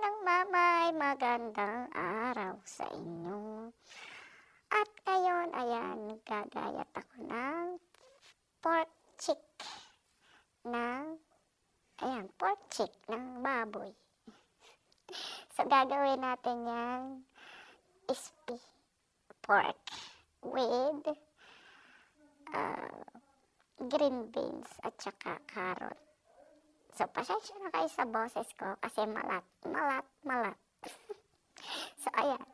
ng mamay, magandang araw sa inyo. At ngayon, ayan, gagayat ako ng pork chick pork chick ng baboy. So, gagawin natin yan crispy pork with green beans at saka carrot. So, pasensya na kayo sa boses ko kasi malat. So, ayan.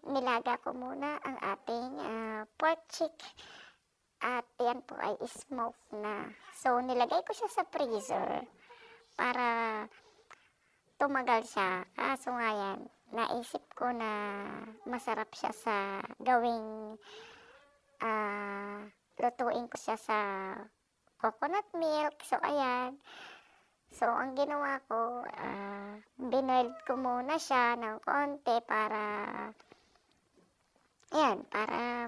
Nilaga ko muna ang ating pork chick at yan po ay smoke na. So, nilagay ko siya sa freezer para tumagal siya. Kaso nga yan, naisip ko na masarap siya sa gawing lutuin ko siya sa coconut milk. So, ayan. So, ang ginawa ko, binoiled ko muna siya ng konti para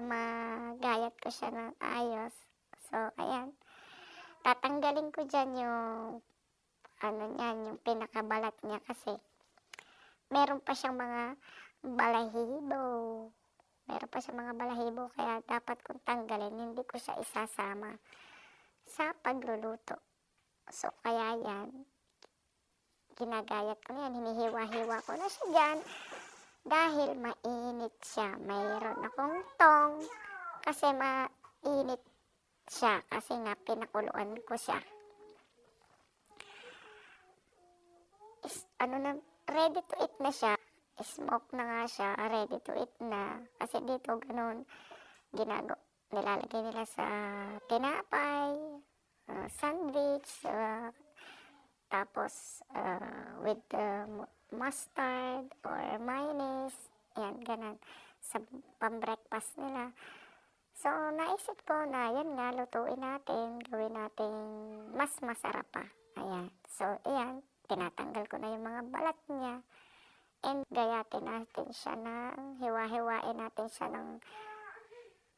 magayat ko siya ng ayos. So, ayan. Tatanggalin ko dyan yung, yung pinakabalat niya kasi meron pa siyang mga balahibo. Kaya dapat kong tanggalin. Hindi ko siya isasama sa pagluluto. So, kaya yan, ginagayat ko na yan, hinihiwa-hiwa ko na siya dyan dahil mainit siya. Mayroon akong tong kasi mainit siya kasi nga pinakuluan ko siya. Ready to eat na siya. Smoke na nga siya, ready to eat na. Kasi dito ganun, nilalagay nila sa tinapay, sandwich, tapos with mustard or mayonnaise, yan, ganun, sa pang-breakfast nila. So, naisip ko na, yan nga, lutuin natin, gawin natin mas masarap pa. Ayan. So, ayan, tinatanggal ko na yung mga balat niya. And gayatin natin siya ng, hiwa-hiwain natin siya ng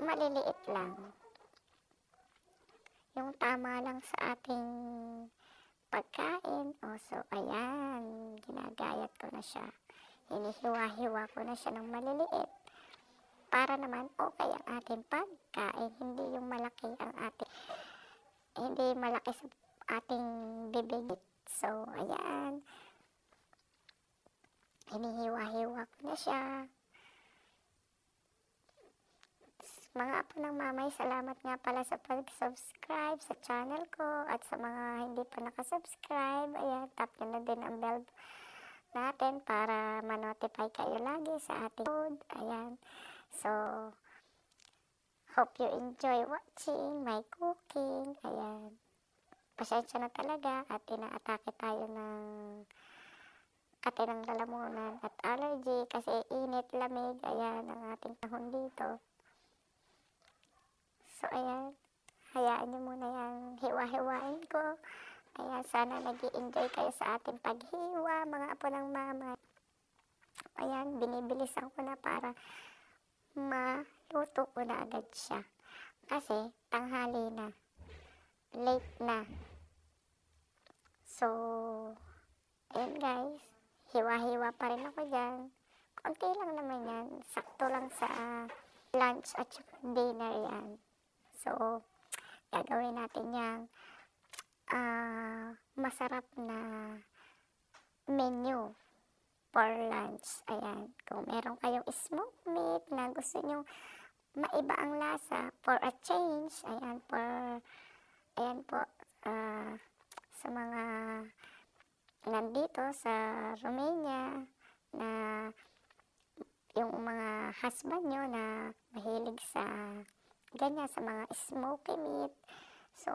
maliliit lang. Yung tama lang sa ating pagkain. So, ayan, ginagayat ko na siya. Hinihiwa-hiwa ko na siya ng maliliit. Para naman okay ang ating pagkain. Hindi malaki sa ating bibig. So, ayan. Hinihiwa-hiwa ko na siya. Mga apo ng mamay, salamat nga pala sa pag-subscribe sa channel ko. At sa mga hindi pa nakasubscribe, ayan, tap nyo na din ang bell natin para ma-notify kayo lagi sa ating food. Ayan. So, hope you enjoy watching my cooking. Ayan. Pasensya na talaga at inaatake tayo ng kate ng lalamunan at allergy kasi init, lamig. Ayan, ang ating tahon dito. So, ayan, hayaan nyo muna yan, hiwa-hiwain ko. Ayan, sana nag-i-enjoy kayo sa ating paghiwa, mga apo ng mama. Ayan, binibilisan ko na para maluto ko na agad siya. Kasi, tanghali na. Late na. So, ayan guys, hiwa-hiwa pa rin ako dyan. Konti lang naman yan, sakto lang sa lunch at dinner yan. So, gagawin natin yung masarap na menu for lunch. Ayan. Kung meron kayong smoked meat na gusto nyo maiba ang lasa for a change. Ayan po, sa mga nandito sa Romania na yung mga husband nyo na mahilig sa ganyan, sa mga smoky meat. So,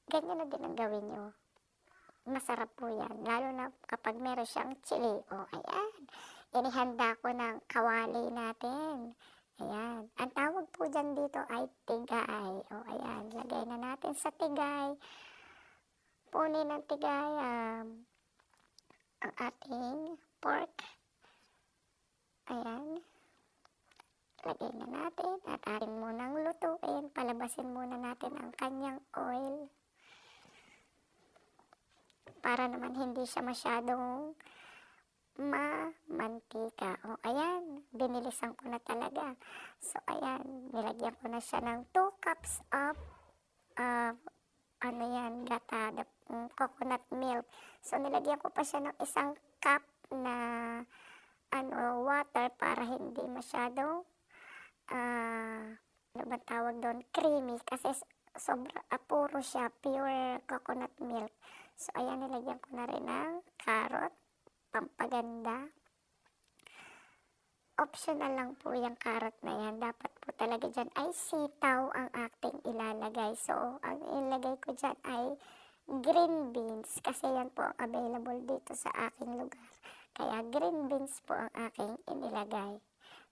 ganyan na din ang gawin nyo. Masarap po yan. Lalo na kapag meron siyang chili. Ayan. Inihanda ko ng kawali natin. Ayan. Ang tawag po dyan dito ay tigay. Ayan. Lagay na natin sa tigay. Punin ng tigay ang ating pork. Ayan. Lagay na natin at atin munang lutuin. Palabasin muna natin ang kanyang oil. Para naman hindi siya masyadong mamantika. O, ayan, binilisan ko na talaga. So, ayan, nilagyan ko na siya ng 2 cups of, gata, coconut milk. So, nilagyan ko pa siya ng 1 cup na, water para hindi masyadong, ano bang tawag doon, creamy. Kasi puro siya, pure coconut milk. So, ayan, nilagyan ko na rin ng carrot, pampaganda. Optional lang po yung carrot na yan. Dapat po talaga dyan ay sitaw ang ating ilalagay. So, ang ilalagay ko dyan ay green beans. Kasi yan po ang available dito sa aking lugar. Kaya green beans po ang aking inilagay.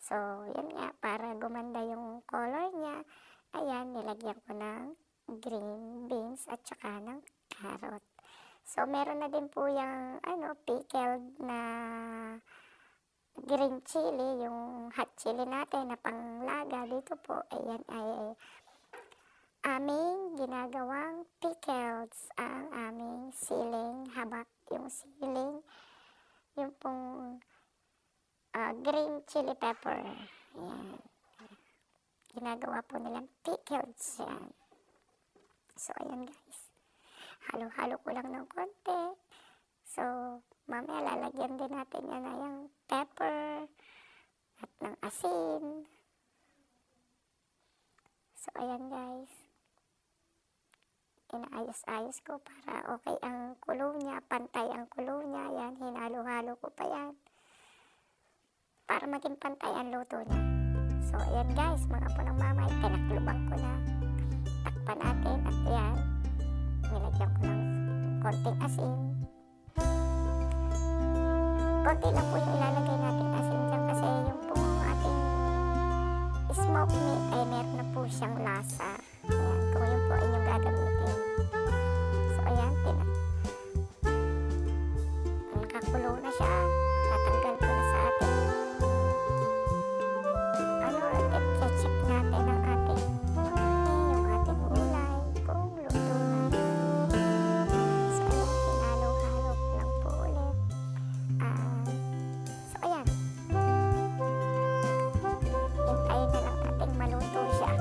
So, yun nga, para gumanda yung color niya, ayan, nilagyan ko ng green beans at saka ng carrot. So, meron na din po yung, pickled na green chili, yung hot chili natin na panglaga. Dito po, ayan ay aming ginagawang pickles, ang aming siling habak, yung siling, yung pong green chili pepper. Ayan. Ginagawa po nilang pickles yan. So, ayan guys. Halo-halo ko lang ng konti. So, mamaya lalagyan din natin yan na yung pepper at ng asin. So, ayan guys. Inaayos-ayos ko para okay ang kulo niya, pantay ang kulo niya. Yan, hinalo-halo ko pa yan. Para maging pantay ang luto niya. So, ayan guys, mga punang mamay, pinaklubang ko na. Takpan natin at yan, nilagyan ko ng konting asin. Konti lang po yung ilalagay natin asin dyan kasi yung po ating smoked meat ay meron na po siyang lasa. Ayan, kung yun po inyong gagamitin. So, ayan, nakakulo na siya. Tatanggal ko na sa ating check natin ang ating yung ating gulay kung luto na. So, ayan, hinalo-halo lang po ulit. So, ayan. Hintayin na lang natin maluto siya.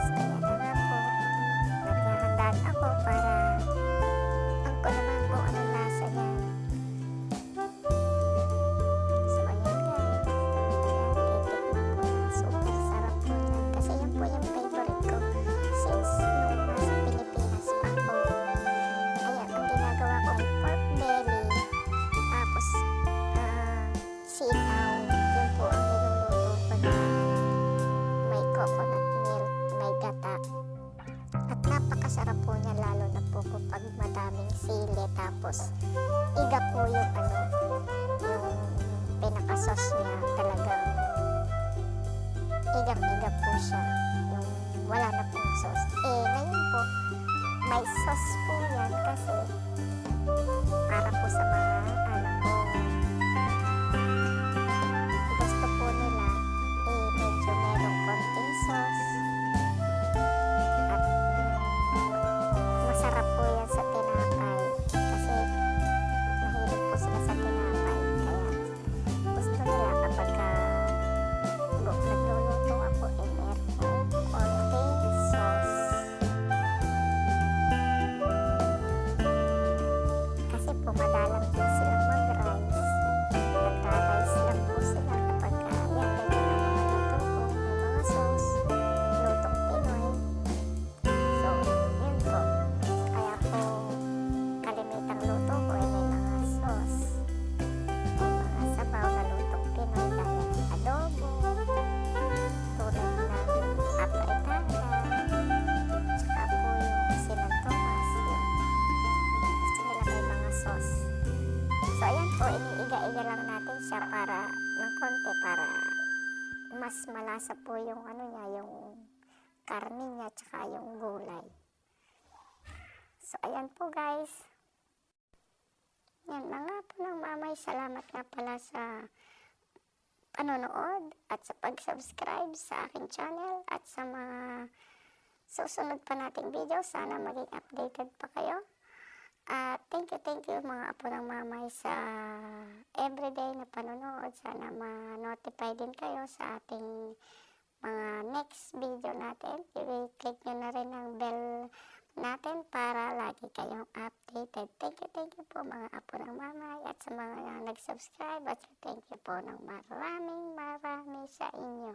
So, ayan na nga po. Naghahandaan ako para ang ko naman kung anong lasa niya. So, ayan guys. Ayan, titikman ko na. Super sarap po yan. Kasi yan po yung favorite ko. Since nung nasa Pilipinas pa ako. Ayan, ang ginagawa kong pork belly. Tapos, sitaw. Yun po ang niluluto ko na may coconut milk, may gata. At napakasarap po niya lalo na po kapag madaming sili. Tapos, iga po yung yung pinaka-sauce niya. Talagang igang-iga po siya. Yung wala na pong sauce. Ngayon po, may sauce po yan kasi para po sa mga gusto po nila medyo merong konting sauce at masarap po yan sa tinapay kasi mahilig po sila sa tinapay kaya gusto nila kapag nagluluto ako merong konting sauce kasi po madalang din silang mag-rice. Nagra-rice lang po sila kapag yan, ganyan ang mga luto ko. May mga sauce, lutong Pinoy. So, yun po. Kaya po, kalimitang luto ko ay may mga sauce. May mga sabaw na lutong Pinoy dahil adobo, tulad ng apritada, tsaka po yung sinantomas, yun. Gusto nila may mga sauce. So, ayan po, iniiga-iga lang natin siya para, ng konti, para mas malasa po yung yung karne niya, tsaka yung gulay. So, ayan po guys. Yan na nga po ng mamay. Salamat nga pala sa panonood at sa pag-subscribe sa aking channel at sa mga susunod pa nating video. Sana maging updated pa kayo. At thank you mga apo ng mamay sa everyday na panonood. Sana ma-notify din kayo sa ating mga next video natin. I-click nyo na rin ang bell natin para lagi kayong updated. Thank you po mga apo ng mamay at sa mga nag-subscribe at thank you po ng marami sa inyo.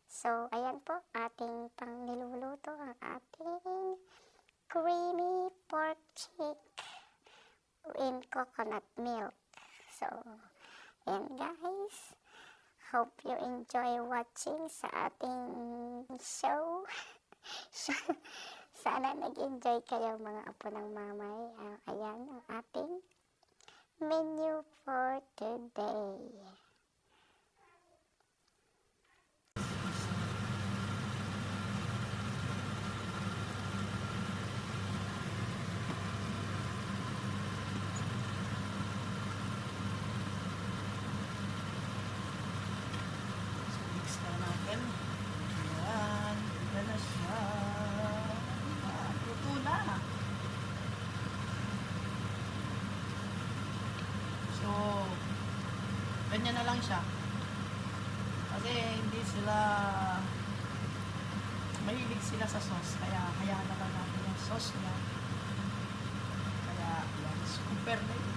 So, ayan po, ating pang niluluto ang ating creamy pork cheek in coconut milk. So, ayan guys. Hope you enjoy watching sa ating show. Sana nag-enjoy kayo mga apo ng mamay. Ayan ang ating menu for today. Ayan, ito na siya. Luto na. So, ganyan na lang siya. Kasi hindi sila, mahilig sila sa sauce. Kaya hayaan na lang natin yung sauce niya. Kaya, yan, super na yun.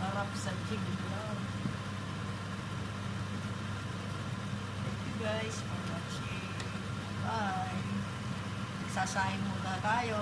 Sarap sa jiglaw. Thank you guys for watching. Bye. Magsasahin muna tayo.